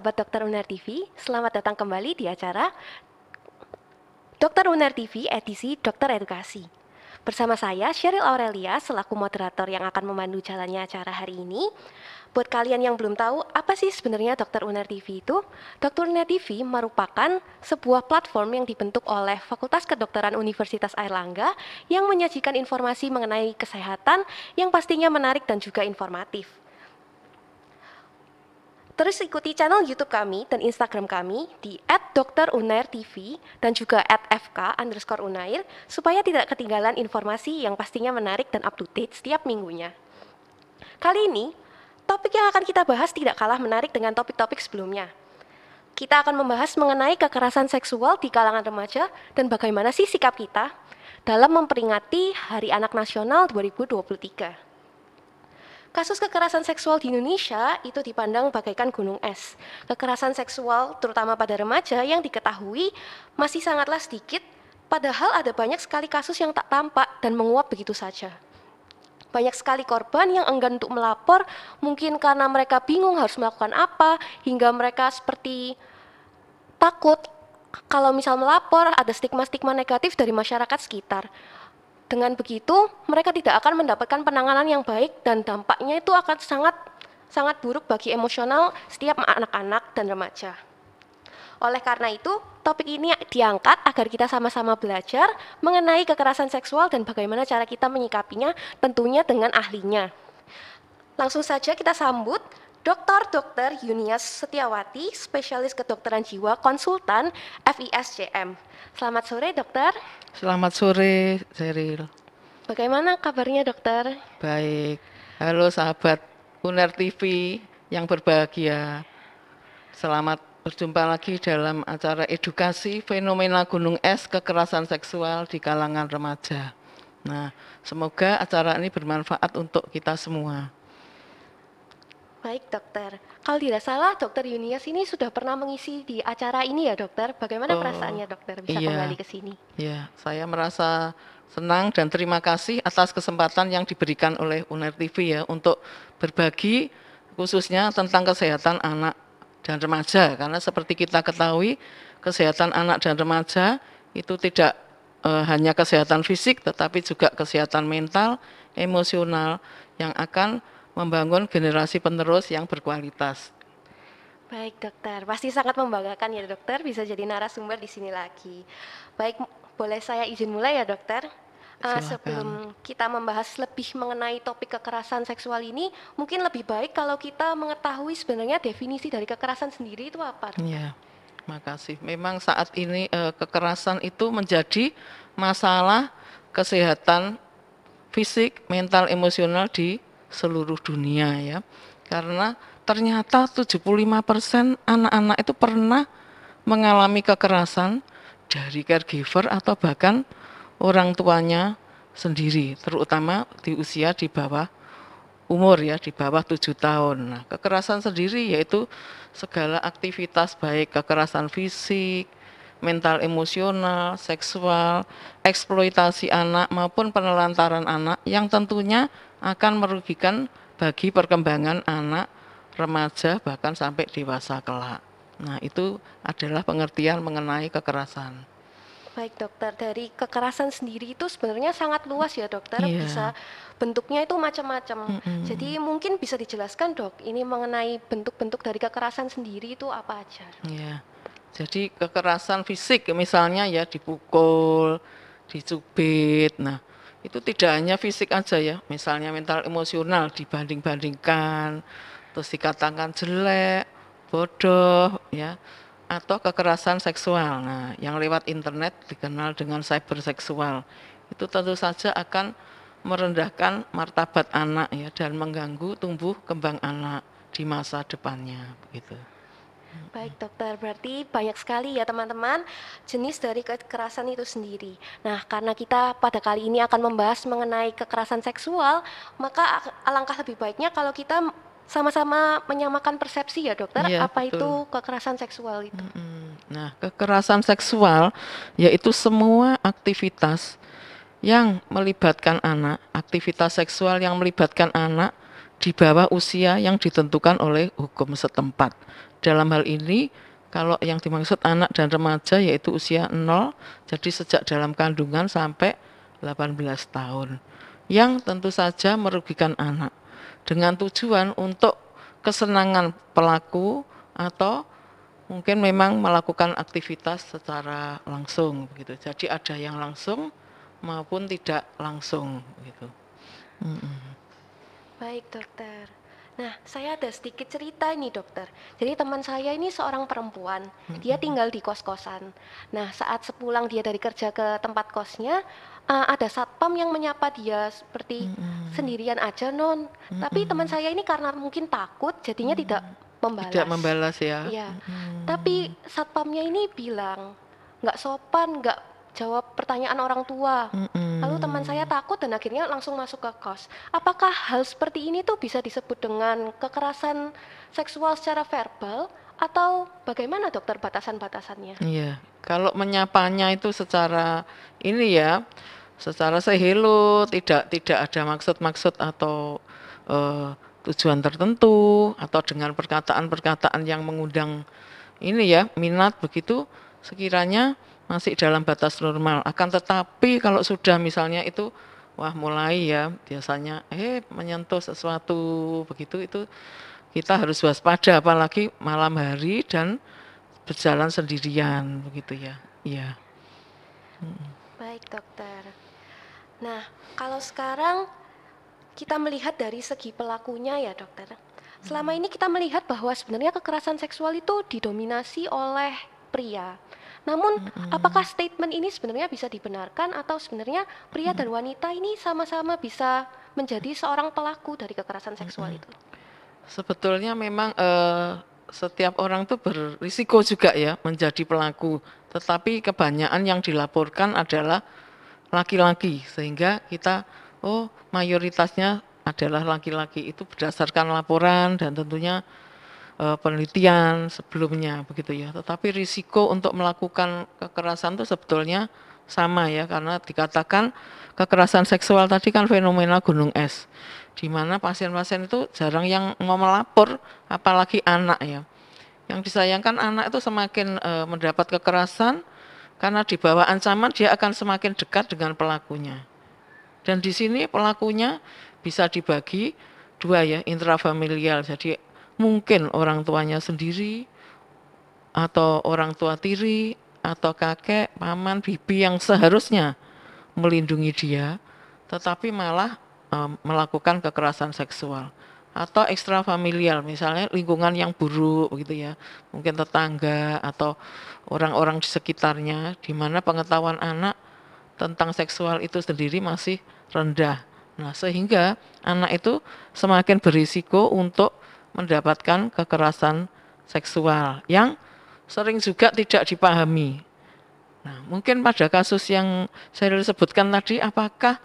sahabat Dokter Uner TV, selamat datang kembali di acara Dokter Uner TV edisi Dokter Edukasi. Bersama saya, Sheryl Aurelia, selaku moderator yang akan memandu jalannya acara hari ini. Buat kalian yang belum tahu, apa sih sebenarnya Dokter Uner TV itu? Dokter Uner TV merupakan sebuah platform yang dibentuk oleh Fakultas Kedokteran Universitas Airlangga yang menyajikan informasi mengenai kesehatan yang pastinya menarik dan juga informatif. Terus ikuti channel YouTube kami dan Instagram kami di @dokterunairtv dan juga @fk_unair supaya tidak ketinggalan informasi yang pastinya menarik dan up to date setiap minggunya. Kali ini, topik yang akan kita bahas tidak kalah menarik dengan topik-topik sebelumnya. Kita akan membahas mengenai kekerasan seksual di kalangan remaja dan bagaimana sih sikap kita dalam memperingati Hari Anak Nasional 2023. Kasus kekerasan seksual di Indonesia itu dipandang bagaikan gunung es. Kekerasan seksual, terutama pada remaja, yang diketahui masih sangatlah sedikit, padahal ada banyak sekali kasus yang tak tampak dan menguap begitu saja. Banyak sekali korban yang enggan untuk melapor, mungkin karena mereka bingung harus melakukan apa, hingga mereka seperti takut kalau misal melapor ada stigma-stigma negatif dari masyarakat sekitar. Dengan begitu, mereka tidak akan mendapatkan penanganan yang baik dan dampaknya itu akan sangat buruk bagi emosional setiap anak-anak dan remaja. Oleh karena itu, topik ini diangkat agar kita sama-sama belajar mengenai kekerasan seksual dan bagaimana cara kita menyikapinya, tentunya dengan ahlinya. Langsung saja kita sambut Dr. Yunias Setiawati, spesialis kedokteran jiwa, konsultan FISCM. Selamat sore, dokter. Selamat sore, Sheryl. Bagaimana kabarnya, dokter? Baik. Halo sahabat Uner TV yang berbahagia. Selamat berjumpa lagi dalam acara edukasi fenomena gunung es kekerasan seksual di kalangan remaja. Nah, semoga acara ini bermanfaat untuk kita semua. Baik, dokter. Kalau tidak salah, dokter Yunias ini sudah pernah mengisi di acara ini ya, dokter? Bagaimana perasaannya, dokter, bisa kembali ke sini? Iya, saya merasa senang dan terima kasih atas kesempatan yang diberikan oleh Uner TV ya untuk berbagi khususnya tentang kesehatan anak dan remaja. Karena seperti kita ketahui, kesehatan anak dan remaja itu tidak hanya kesehatan fisik, tetapi juga kesehatan mental, emosional yang akan membangun generasi penerus yang berkualitas. Baik, dokter. Pasti sangat membanggakan ya, dokter, bisa jadi narasumber di sini lagi. Baik, boleh saya izin mulai ya, dokter? Sebelum kita membahas lebih mengenai topik kekerasan seksual ini, mungkin lebih baik kalau kita mengetahui sebenarnya definisi dari kekerasan sendiri itu apa? Iya, makasih. Memang saat ini kekerasan itu menjadi masalah kesehatan fisik, mental, emosional di seluruh dunia ya. Karena ternyata 75% anak-anak itu pernah mengalami kekerasan dari caregiver atau bahkan orang tuanya sendiri, terutama di usia di bawah umur ya, di bawah 7 tahun. Nah, kekerasan sendiri yaitu segala aktivitas baik kekerasan fisik, mental emosional, seksual, eksploitasi anak maupun penelantaran anak yang tentunya akan merugikan bagi perkembangan anak, remaja, bahkan sampai dewasa kelak. Nah, itu adalah pengertian mengenai kekerasan. Baik, dokter, dari kekerasan sendiri itu sebenarnya sangat luas ya, dokter. Bisa bentuknya itu macam-macam. Jadi mungkin bisa dijelaskan, dok, ini mengenai bentuk-bentuk dari kekerasan sendiri itu apa aja? Iya. Jadi kekerasan fisik misalnya ya dipukul, dicubit. Nah, itu tidak hanya fisik aja ya, misalnya mental emosional dibanding-bandingkan, terus dikatakan jelek, bodoh ya, atau kekerasan seksual. Nah, yang lewat internet dikenal dengan cyberseksual. Itu tentu saja akan merendahkan martabat anak ya dan mengganggu tumbuh kembang anak di masa depannya begitu. Baik, dokter, berarti banyak sekali ya teman-teman jenis dari kekerasan itu sendiri. Nah, karena kita pada kali ini akan membahas mengenai kekerasan seksual, maka alangkah lebih baiknya kalau kita sama-sama menyamakan persepsi ya, dokter, Iya, apa betul. itu kekerasan seksual itu. Nah, kekerasan seksual yaitu semua aktivitas yang melibatkan anak, aktivitas seksual yang melibatkan anak di bawah usia yang ditentukan oleh hukum setempat dalam hal ini kalau yang dimaksud anak dan remaja yaitu usia 0, jadi sejak dalam kandungan sampai 18 tahun. Yang tentu saja merugikan anak dengan tujuan untuk kesenangan pelaku atau mungkin memang melakukan aktivitas secara langsung begitu. Jadi ada yang langsung maupun tidak langsung gitu. Baik, dokter. Nah, saya ada sedikit cerita ini, dokter. Jadi teman saya ini seorang perempuan, dia tinggal di kos-kosan. Nah, saat sepulang dia dari kerja ke tempat kosnya, ada satpam yang menyapa dia seperti sendirian aja, Non. Tapi teman saya ini karena mungkin takut, jadinya tidak membalas. Tidak membalas ya. Iya. Tapi satpamnya ini bilang nggak sopan, nggak jawab pertanyaan orang tua. Lalu teman saya takut dan akhirnya langsung masuk ke kos. Apakah hal seperti ini tuh bisa disebut dengan kekerasan seksual secara verbal atau bagaimana, dokter, batasan-batasannya? Iya, kalau menyapanya itu secara ini ya, secara say hello, tidak ada maksud-maksud atau tujuan tertentu atau dengan perkataan-perkataan yang mengundang ini ya minat begitu, sekiranya masih dalam batas normal. Akan tetapi kalau sudah misalnya itu wah mulai ya biasanya menyentuh sesuatu begitu, itu kita harus waspada apalagi malam hari dan berjalan sendirian begitu ya. Iya. Baik, dokter. Nah, kalau sekarang kita melihat dari segi pelakunya ya, dokter. Selama ini kita melihat bahwa sebenarnya kekerasan seksual itu didominasi oleh pria. Namun, apakah statement ini sebenarnya bisa dibenarkan atau sebenarnya pria dan wanita ini sama-sama bisa menjadi seorang pelaku dari kekerasan seksual itu? Sebetulnya memang setiap orang tuh berisiko juga ya menjadi pelaku, tetapi kebanyakan yang dilaporkan adalah laki-laki sehingga kita mayoritasnya adalah laki-laki itu berdasarkan laporan dan tentunya penelitian sebelumnya begitu ya. Tetapi risiko untuk melakukan kekerasan itu sebetulnya sama ya karena dikatakan kekerasan seksual tadi kan fenomena gunung es di mana pasien-pasien itu jarang yang mau melapor apalagi anak ya. Yang disayangkan anak itu semakin mendapat kekerasan karena di bawah ancaman dia akan semakin dekat dengan pelakunya. Dan di sini pelakunya bisa dibagi dua ya, intrafamilial. Jadi mungkin orang tuanya sendiri atau orang tua tiri atau kakek, paman, bibi yang seharusnya melindungi dia, tetapi malah melakukan kekerasan seksual. Atau ekstrafamilial, misalnya lingkungan yang buruk begitu ya, mungkin tetangga atau orang-orang di sekitarnya, di mana pengetahuan anak tentang seksual itu sendiri masih rendah. Nah, sehingga anak itu semakin berisiko untuk mendapatkan kekerasan seksual yang sering juga tidak dipahami. Nah, mungkin pada kasus yang saya sebutkan tadi, apakah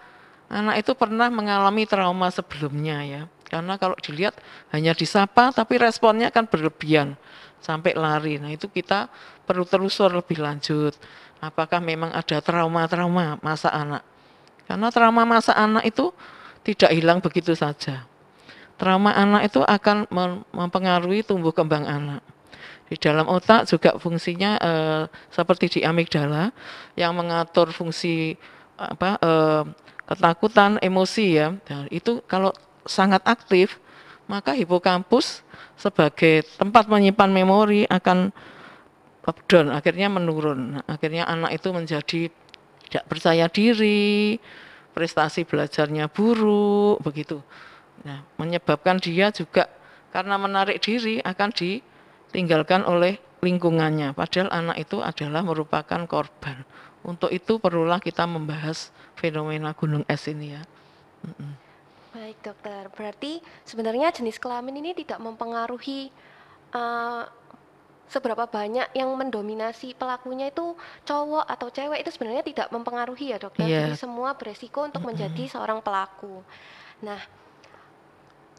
anak itu pernah mengalami trauma sebelumnya ya? Karena kalau dilihat hanya disapa tapi responnya kan berlebihan sampai lari. Nah, itu kita perlu telusur lebih lanjut. Apakah memang ada trauma-trauma masa anak? Karena trauma masa anak itu tidak hilang begitu saja. Trauma anak itu akan mempengaruhi tumbuh kembang anak. Di dalam otak juga fungsinya seperti di amigdala yang mengatur fungsi ketakutan, emosi ya. Dan itu kalau sangat aktif, maka hipokampus sebagai tempat menyimpan memori akan down, akhirnya menurun. Nah, akhirnya anak itu menjadi tidak percaya diri, prestasi belajarnya buruk, begitu. Nah, menyebabkan dia juga karena menarik diri akan ditinggalkan oleh lingkungannya. Padahal anak itu adalah merupakan korban. Untuk itu perlulah kita membahas fenomena gunung es ini ya. Baik, dokter. Berarti sebenarnya jenis kelamin ini tidak mempengaruhi seberapa banyak yang mendominasi pelakunya itu cowok atau cewek, itu sebenarnya tidak mempengaruhi ya, dokter. Iya. Jadi semua beresiko untuk menjadi seorang pelaku. Nah,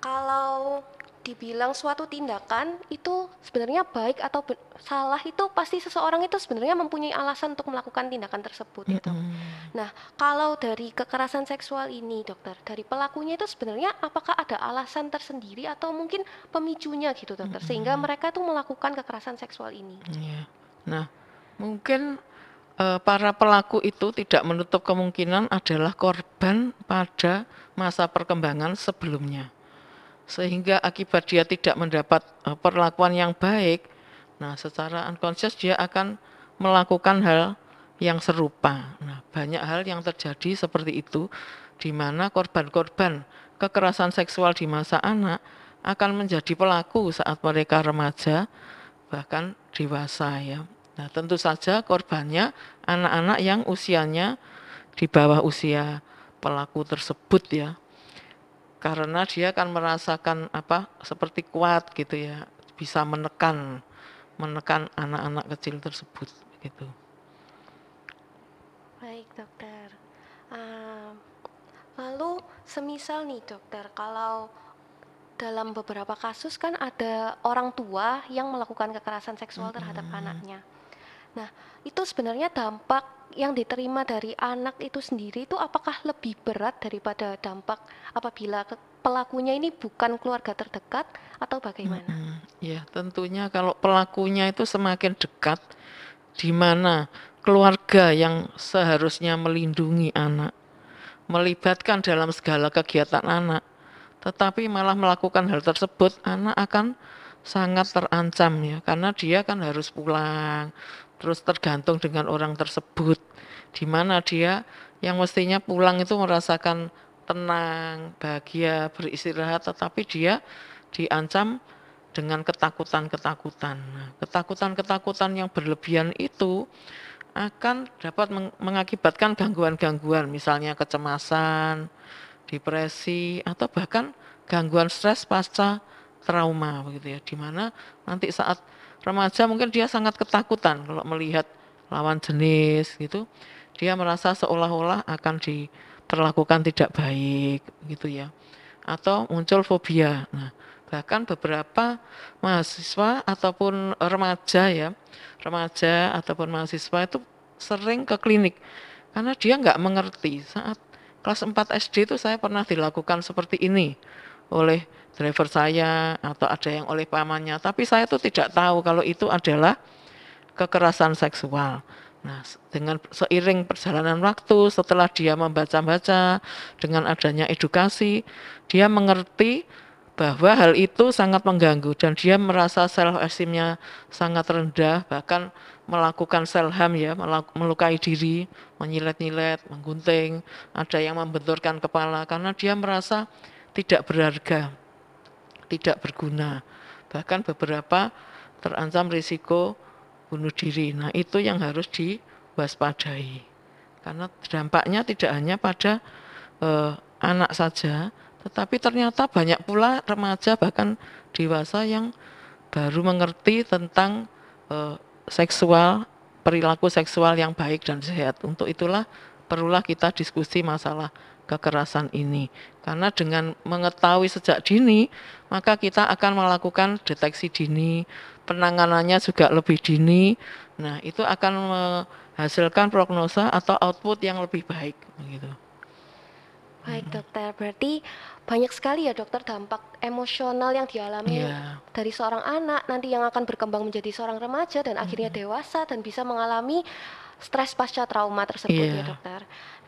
kalau dibilang suatu tindakan itu sebenarnya baik atau salah itu pasti seseorang itu sebenarnya mempunyai alasan untuk melakukan tindakan tersebut ya dok. Mm-mm. Nah kalau dari kekerasan seksual ini dokter, dari pelakunya itu sebenarnya apakah ada alasan tersendiri atau mungkin pemicunya gitu dokter, sehingga Mm-mm. mereka tuh melakukan kekerasan seksual ini? Iya. Nah, mungkin para pelaku itu tidak menutup kemungkinan adalah korban pada masa perkembangan sebelumnya. Sehingga akibat dia tidak mendapat perlakuan yang baik, nah secara unconscious dia akan melakukan hal yang serupa. Nah, banyak hal yang terjadi seperti itu, di mana korban-korban kekerasan seksual di masa anak akan menjadi pelaku saat mereka remaja, bahkan dewasa ya. Nah, tentu saja korbannya anak-anak yang usianya di bawah usia pelaku tersebut ya. Karena dia akan merasakan apa seperti kuat gitu ya, bisa menekan menekan anak-anak kecil tersebut gitu. Baik dokter. Ah, lalu semisal nih dokter, kalau dalam beberapa kasus kan ada orang tua yang melakukan kekerasan seksual terhadap anaknya. Nah, itu sebenarnya dampak yang diterima dari anak itu sendiri itu apakah lebih berat daripada dampak apabila pelakunya ini bukan keluarga terdekat atau bagaimana? Ya, tentunya kalau pelakunya itu semakin dekat, di mana keluarga yang seharusnya melindungi anak, melibatkan dalam segala kegiatan anak, tetapi malah melakukan hal tersebut, anak akan sangat terancam ya, karena dia kan harus pulang, terus tergantung dengan orang tersebut, di mana dia yang mestinya pulang itu merasakan tenang, bahagia, beristirahat, tetapi dia diancam dengan ketakutan-ketakutan. Nah, ketakutan-ketakutan yang berlebihan itu akan dapat mengakibatkan gangguan-gangguan, misalnya kecemasan, depresi, atau bahkan gangguan stres pasca trauma begitu ya. Di mana nanti saat remaja mungkin dia sangat ketakutan kalau melihat lawan jenis gitu. Dia merasa seolah-olah akan diperlakukan tidak baik gitu ya. Atau muncul fobia. Nah, bahkan beberapa mahasiswa ataupun remaja ya, remaja ataupun mahasiswa itu sering ke klinik karena dia nggak mengerti. Saat kelas 4 SD itu saya pernah dilakukan seperti ini oleh driver saya atau ada yang oleh pamannya, tapi saya tuh tidak tahu kalau itu adalah kekerasan seksual. Nah, dengan seiring perjalanan waktu, setelah dia membaca-baca, dengan adanya edukasi, dia mengerti bahwa hal itu sangat mengganggu dan dia merasa self esteem-nya sangat rendah, bahkan melakukan self harm ya, melukai diri, menyilet-nyilet, menggunting, ada yang membenturkan kepala karena dia merasa tidak berharga, tidak berguna. Bahkan beberapa terancam risiko bunuh diri. Nah, itu yang harus diwaspadai. Karena dampaknya tidak hanya pada anak saja, tetapi ternyata banyak pula remaja bahkan dewasa yang baru mengerti tentang seksual, perilaku seksual yang baik dan sehat. Untuk itulah perlulah kita diskusi masalah kekerasan ini. Karena dengan mengetahui sejak dini, maka kita akan melakukan deteksi dini, penanganannya juga lebih dini. Nah, itu akan menghasilkan prognosa atau output yang lebih baik gitu. Baik dokter, berarti banyak sekali ya dokter dampak emosional yang dialami Iya. dari seorang anak nanti yang akan berkembang menjadi seorang remaja dan akhirnya dewasa dan bisa mengalami stres pasca trauma tersebut ya Iya. dokter.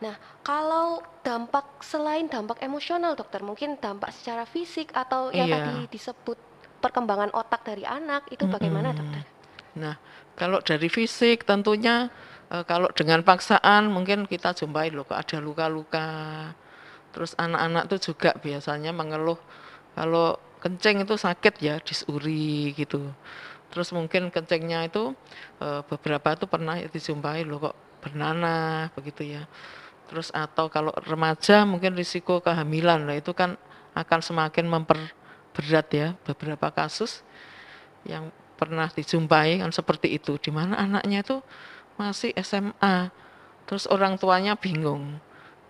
Nah, kalau dampak selain dampak emosional dokter, mungkin dampak secara fisik atau yang tadi Iya. disebut perkembangan otak dari anak itu bagaimana dokter? Nah, kalau dari fisik tentunya kalau dengan paksaan mungkin kita jumpai loh kok ada luka-luka. Terus anak-anak tuh juga biasanya mengeluh kalau kencing itu sakit ya, disuri gitu. Terus mungkin kencingnya itu beberapa tuh pernah dijumpai loh kok bernanah begitu ya. Terus atau kalau remaja mungkin risiko kehamilan, nah itu kan akan semakin memperberat ya, beberapa kasus yang pernah dijumpai kan seperti itu, di mana anaknya itu masih SMA, terus orang tuanya bingung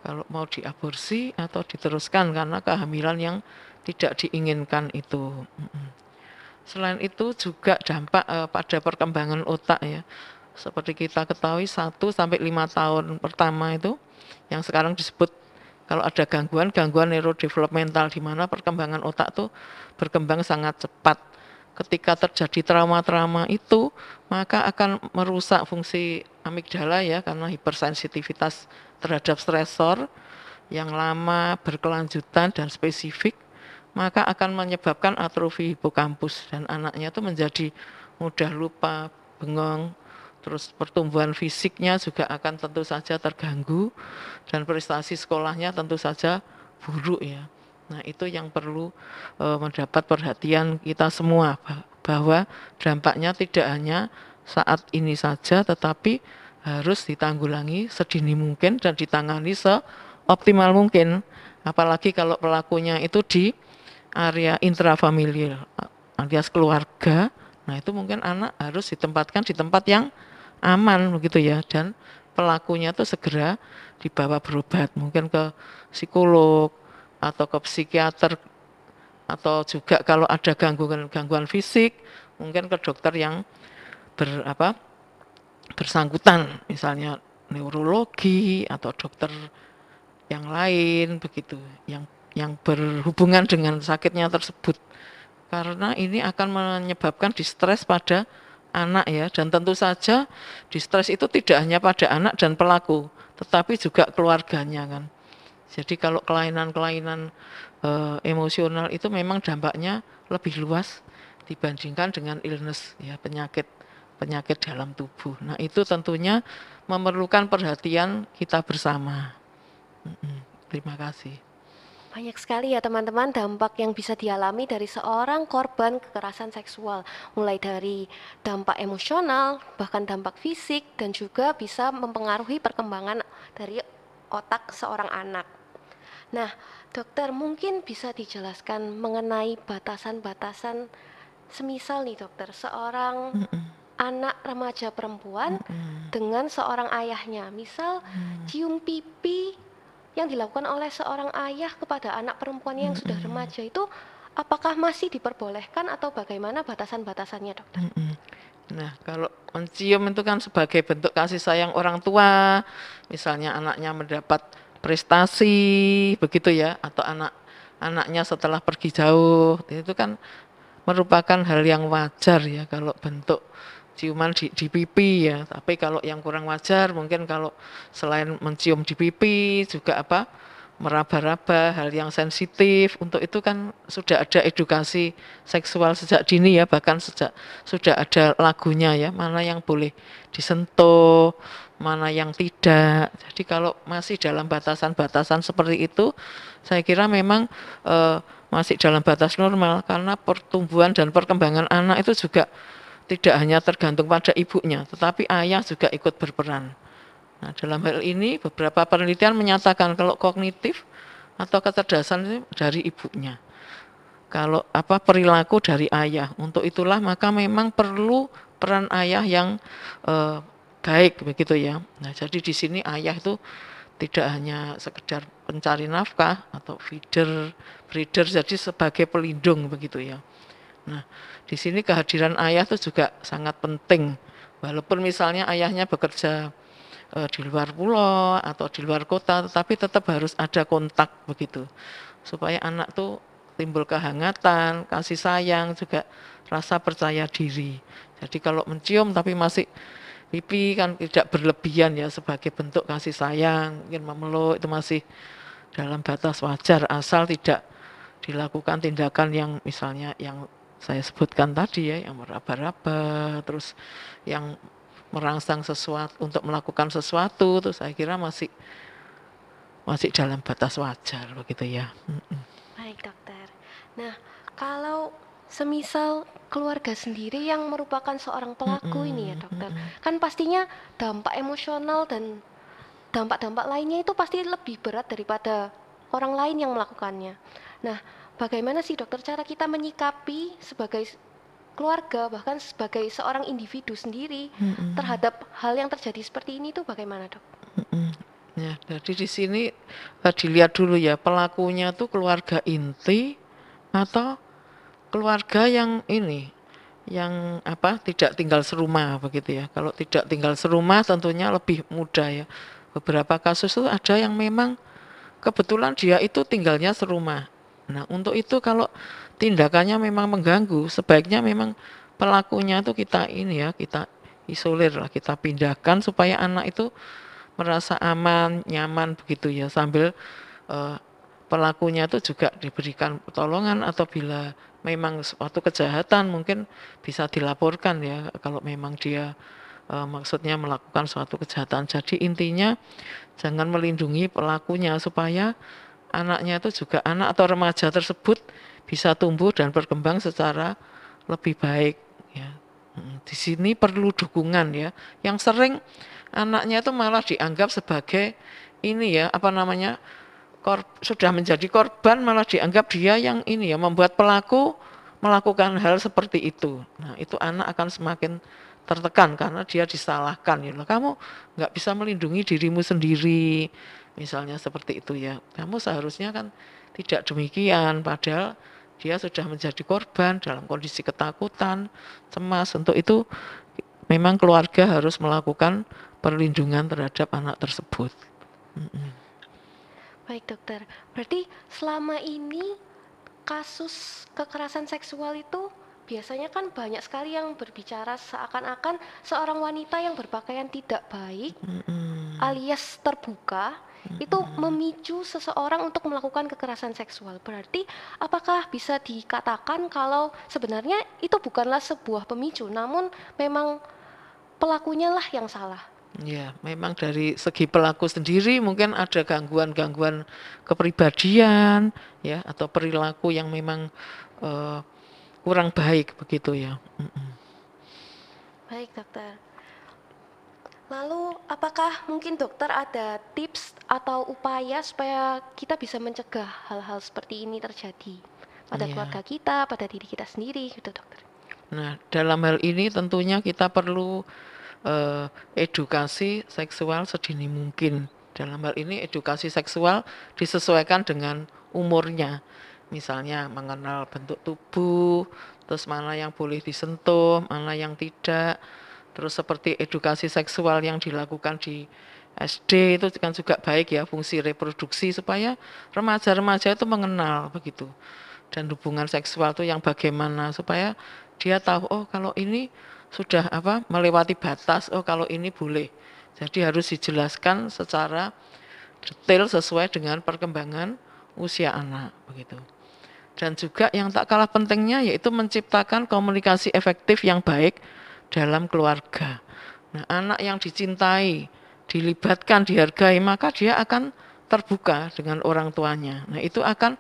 kalau mau diaborsi atau diteruskan karena kehamilan yang tidak diinginkan itu. Selain itu juga dampak pada perkembangan otak ya. Seperti kita ketahui 1 sampai 5 tahun pertama itu yang sekarang disebut kalau ada gangguan neurodevelopmental di mana perkembangan otak tuh berkembang sangat cepat. Ketika terjadi trauma-trauma itu, maka akan merusak fungsi amigdala ya karena hipersensitivitas terhadap stresor yang lama, berkelanjutan dan spesifik, maka akan menyebabkan atrofi hipokampus dan anaknya itu menjadi mudah lupa, bengong, terus pertumbuhan fisiknya juga akan tentu saja terganggu dan prestasi sekolahnya tentu saja buruk ya. Nah itu yang perlu mendapat perhatian kita semua bahwa dampaknya tidak hanya saat ini saja tetapi harus ditanggulangi sedini mungkin dan ditangani seoptimal mungkin. Apalagi kalau pelakunya itu di area intrafamilial alias keluarga, nah itu mungkin anak harus ditempatkan di tempat yang aman begitu ya dan pelakunya tuh segera dibawa berobat mungkin ke psikolog atau ke psikiater atau juga kalau ada gangguan fisik mungkin ke dokter yang bersangkutan misalnya neurologi atau dokter yang lain begitu yang berhubungan dengan sakitnya tersebut karena ini akan menyebabkan distres pada anak ya dan tentu saja distres itu tidak hanya pada anak dan pelaku tetapi juga keluarganya kan. Jadi kalau kelainan-kelainan emosional itu memang dampaknya lebih luas dibandingkan dengan illness ya penyakit dalam tubuh. Nah itu tentunya memerlukan perhatian kita bersama. Terima kasih. Banyak sekali ya teman-teman dampak yang bisa dialami dari seorang korban kekerasan seksual. Mulai dari dampak emosional, bahkan dampak fisik, dan juga bisa mempengaruhi perkembangan dari otak seorang anak. Nah, dokter mungkin bisa dijelaskan mengenai batasan-batasan semisal nih dokter, seorang anak remaja perempuan dengan seorang ayahnya. Misal cium pipi yang dilakukan oleh seorang ayah kepada anak perempuannya yang sudah remaja itu apakah masih diperbolehkan atau bagaimana batasan-batasannya dokter? Nah kalau mencium itu kan sebagai bentuk kasih sayang orang tua, misalnya anaknya mendapat prestasi begitu ya atau anaknya setelah pergi jauh itu kan merupakan hal yang wajar ya kalau bentuk ciuman di pipi ya. Tapi kalau yang kurang wajar mungkin kalau selain mencium di pipi juga meraba-raba hal yang sensitif. Untuk itu kan sudah ada edukasi seksual sejak dini ya, bahkan sudah ada lagunya ya, mana yang boleh disentuh, mana yang tidak. Jadi kalau masih dalam batasan-batasan seperti itu, saya kira memang masih dalam batas normal karena pertumbuhan dan perkembangan anak itu juga tidak hanya tergantung pada ibunya, tetapi ayah juga ikut berperan. Nah, dalam hal ini beberapa penelitian menyatakan kalau kognitif atau kecerdasan itu dari ibunya. Kalau perilaku dari ayah. Untuk itulah maka memang perlu peran ayah yang baik begitu ya. Nah, jadi di sini ayah itu tidak hanya sekedar pencari nafkah atau breeder jadi sebagai pelindung begitu ya. Nah, di sini kehadiran ayah itu juga sangat penting. Walaupun misalnya ayahnya bekerja di luar pulau atau di luar kota, tetapi tetap harus ada kontak begitu. Supaya anak tuh timbul kehangatan, kasih sayang, juga rasa percaya diri. Jadi kalau mencium tapi masih pipi kan tidak berlebihan ya sebagai bentuk kasih sayang, mungkin memeluk itu masih dalam batas wajar asal tidak dilakukan tindakan yang misalnya yang saya sebutkan tadi ya, yang meraba-raba, terus yang merangsang sesuatu untuk melakukan sesuatu, terus saya kira masih dalam batas wajar begitu ya. Baik dokter. Nah kalau semisal keluarga sendiri yang merupakan seorang pelaku ini ya dokter, kan pastinya dampak emosional dan dampak-dampak lainnya itu pasti lebih berat daripada orang lain yang melakukannya. Nah, bagaimana sih dokter cara kita menyikapi sebagai keluarga bahkan sebagai seorang individu sendiri terhadap hal yang terjadi seperti ini itu bagaimana dok? Ya, jadi di sini dilihat dulu ya pelakunya tuh keluarga inti atau keluarga yang ini, yang apa, tidak tinggal serumah begitu ya. Kalau tidak tinggal serumah tentunya lebih mudah ya. Beberapa kasus itu ada yang memang kebetulan dia itu tinggalnya serumah. Nah, untuk itu kalau tindakannya memang mengganggu, sebaiknya memang pelakunya itu kita ini ya, kita isolir lah, kita pindahkan supaya anak itu merasa aman, nyaman begitu ya, sambil eh, pelakunya itu juga diberikan pertolongan, atau bila memang suatu kejahatan mungkin bisa dilaporkan ya kalau memang dia maksudnya melakukan suatu kejahatan. Jadi intinya jangan melindungi pelakunya supaya anaknya itu juga, anak atau remaja tersebut bisa tumbuh dan berkembang secara lebih baik ya. Di sini perlu dukungan ya. Yang sering anaknya itu malah dianggap sebagai ini ya, apa namanya, sudah menjadi korban, malah dianggap dia yang ini ya, membuat pelaku melakukan hal seperti itu. Nah, itu anak akan semakin tertekan karena dia disalahkan ya. Kamu nggak bisa melindungi dirimu sendiri, misalnya seperti itu ya. Kamu seharusnya kan tidak demikian, padahal dia sudah menjadi korban dalam kondisi ketakutan, cemas. Untuk itu memang keluarga harus melakukan perlindungan terhadap anak tersebut. Baik dokter, berarti selama ini kasus kekerasan seksual itu biasanya kan banyak sekali yang berbicara seakan-akan seorang wanita yang berpakaian tidak baik alias terbuka itu memicu seseorang untuk melakukan kekerasan seksual. Berarti apakah bisa dikatakan kalau sebenarnya itu bukanlah sebuah pemicu, namun memang pelakunya lah yang salah? Ya, memang dari segi pelaku sendiri mungkin ada gangguan-gangguan kepribadian ya, atau perilaku yang memang eh, kurang baik begitu ya. Baik dokter. Lalu apakah mungkin dokter ada tips atau upaya supaya kita bisa mencegah hal-hal seperti ini terjadi pada Ya. keluarga kita, pada diri kita sendiri gitu dokter? Nah, dalam hal ini tentunya kita perlu edukasi seksual sedini mungkin. Dalam hal ini edukasi seksual disesuaikan dengan umurnya. Misalnya mengenal bentuk tubuh, terus mana yang boleh disentuh, mana yang tidak. Terus seperti edukasi seksual yang dilakukan di SD itu kan juga baik ya, fungsi reproduksi supaya remaja-remaja itu mengenal begitu. Dan hubungan seksual itu yang bagaimana supaya dia tahu, oh kalau ini sudah apa, melewati batas, oh kalau ini boleh. Jadi harus dijelaskan secara detail sesuai dengan perkembangan usia anak begitu. Dan juga yang tak kalah pentingnya yaitu menciptakan komunikasi efektif yang baik dalam keluarga. Nah, anak yang dicintai, dilibatkan, dihargai, maka dia akan terbuka dengan orang tuanya. Nah, itu akan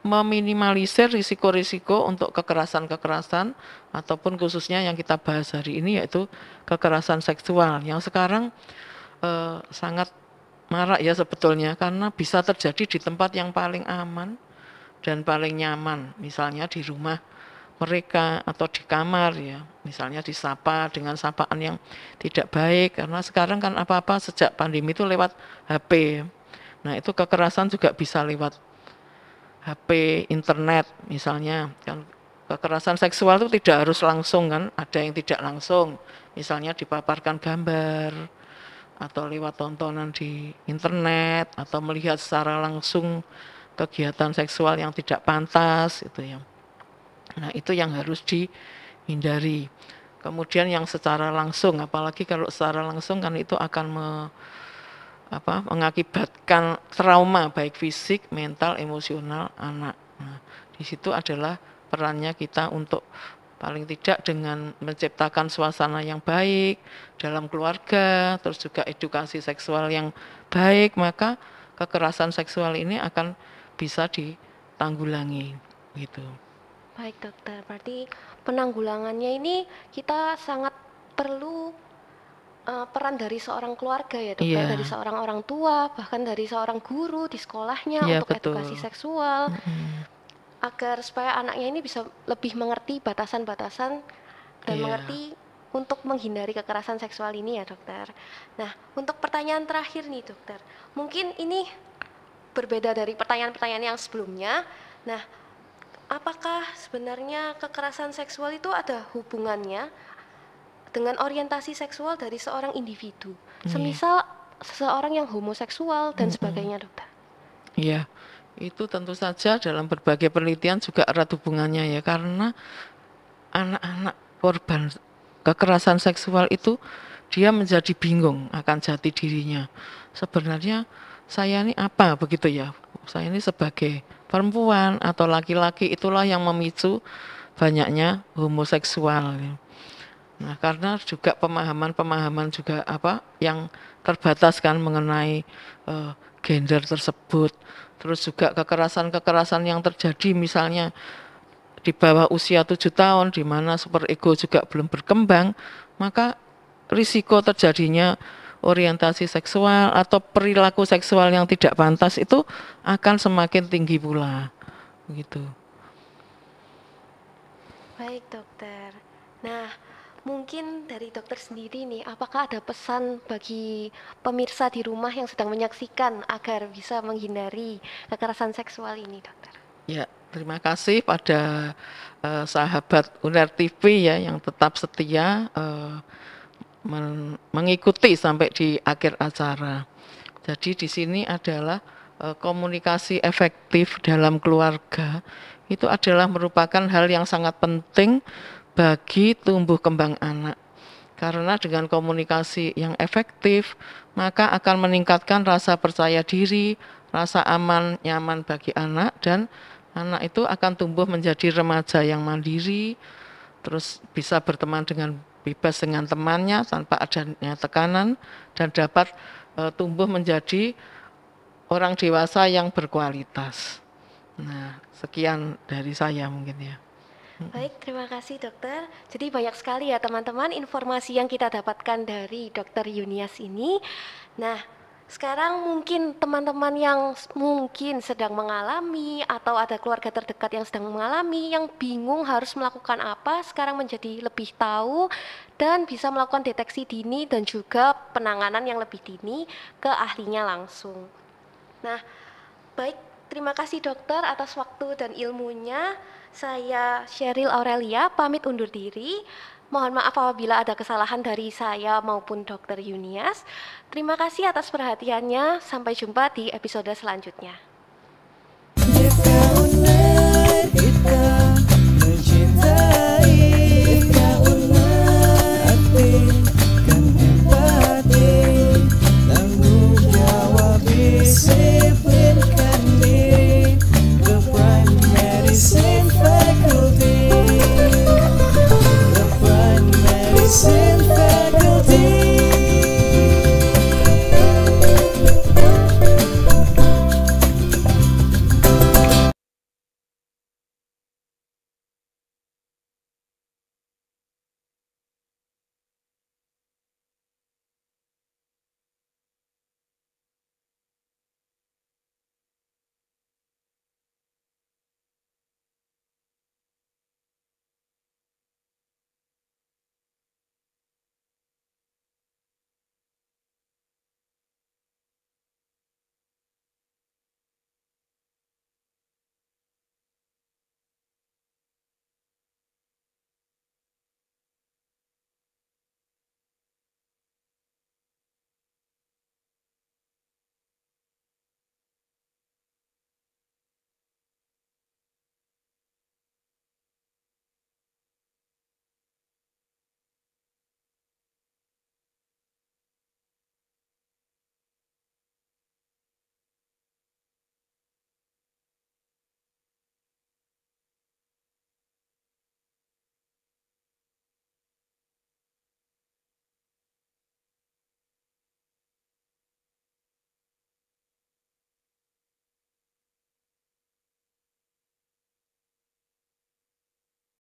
meminimalisir risiko-risiko untuk kekerasan-kekerasan ataupun khususnya yang kita bahas hari ini yaitu kekerasan seksual yang sekarang sangat marak ya sebetulnya, karena bisa terjadi di tempat yang paling aman dan paling nyaman, misalnya di rumah mereka atau di kamar ya, misalnya disapa dengan sapaan yang tidak baik, karena sekarang kan apa-apa sejak pandemi itu lewat HP. Nah, itu kekerasan juga bisa lewat HP, internet misalnya. Kan kekerasan seksual itu tidak harus langsung kan, ada yang tidak langsung, misalnya dipaparkan gambar atau lewat tontonan di internet atau melihat secara langsung kegiatan seksual yang tidak pantas itu ya. Nah, itu yang harus dihindari. Kemudian yang secara langsung, apalagi kalau secara langsung kan itu akan mengakibatkan trauma baik fisik, mental, emosional anak. Nah, di situ adalah perannya kita untuk paling tidak dengan menciptakan suasana yang baik dalam keluarga, terus juga edukasi seksual yang baik, maka kekerasan seksual ini akan bisa ditanggulangi gitu. Baik dokter, berarti penanggulangannya ini kita sangat perlu peran dari seorang keluarga ya dokter, dari Iya, seorang orang tua, bahkan dari seorang guru di sekolahnya iya untuk edukasi betul. seksual, agar supaya anaknya ini bisa lebih mengerti batasan-batasan dan Iya, mengerti untuk menghindari kekerasan seksual ini ya dokter. Nah, untuk pertanyaan terakhir nih dokter, mungkin ini berbeda dari pertanyaan-pertanyaan yang sebelumnya. Nah, apakah sebenarnya kekerasan seksual itu ada hubungannya dengan orientasi seksual dari seorang individu? Iya. Semisal seseorang yang homoseksual dan Mm-mm. sebagainya, dokter. Iya, itu tentu saja dalam berbagai penelitian juga erat hubungannya ya, karena anak-anak korban kekerasan seksual itu dia menjadi bingung akan jati dirinya. Sebenarnya saya ini apa begitu ya? Saya ini sebagai perempuan atau laki-laki, itulah yang memicu banyaknya homoseksual. Nah, karena juga pemahaman-pemahaman juga apa yang terbatas kan mengenai gender tersebut. Terus juga kekerasan-kekerasan yang terjadi misalnya di bawah usia 7 tahun di mana super ego juga belum berkembang, maka risiko terjadinya orientasi seksual atau perilaku seksual yang tidak pantas itu akan semakin tinggi pula. Begitu. Baik, dokter. Nah, mungkin dari dokter sendiri nih, apakah ada pesan bagi pemirsa di rumah yang sedang menyaksikan agar bisa menghindari kekerasan seksual ini, dokter? Ya, terima kasih pada sahabat UNER TV ya yang tetap setia mengikuti sampai di akhir acara. Jadi di sini adalah komunikasi efektif dalam keluarga itu adalah merupakan hal yang sangat penting bagi tumbuh kembang anak. Karena dengan komunikasi yang efektif, maka akan meningkatkan rasa percaya diri, rasa aman, nyaman bagi anak, dan anak itu akan tumbuh menjadi remaja yang mandiri, terus bisa berteman dengan bebas dengan temannya tanpa adanya tekanan, dan dapat tumbuh menjadi orang dewasa yang berkualitas. Nah, sekian dari saya mungkin ya. Baik, terima kasih dokter. Jadi banyak sekali ya teman-teman informasi yang kita dapatkan dari dokter Yunias ini. Nah, sekarang mungkin teman-teman yang mungkin sedang mengalami atau ada keluarga terdekat yang sedang mengalami, yang bingung harus melakukan apa, sekarang menjadi lebih tahu dan bisa melakukan deteksi dini dan juga penanganan yang lebih dini ke ahlinya langsung. Nah, baik, terima kasih dokter atas waktu dan ilmunya. Saya Sheryl Aurelia, pamit undur diri. Mohon maaf apabila ada kesalahan dari saya maupun dokter Yunias. Terima kasih atas perhatiannya. Sampai jumpa di episode selanjutnya.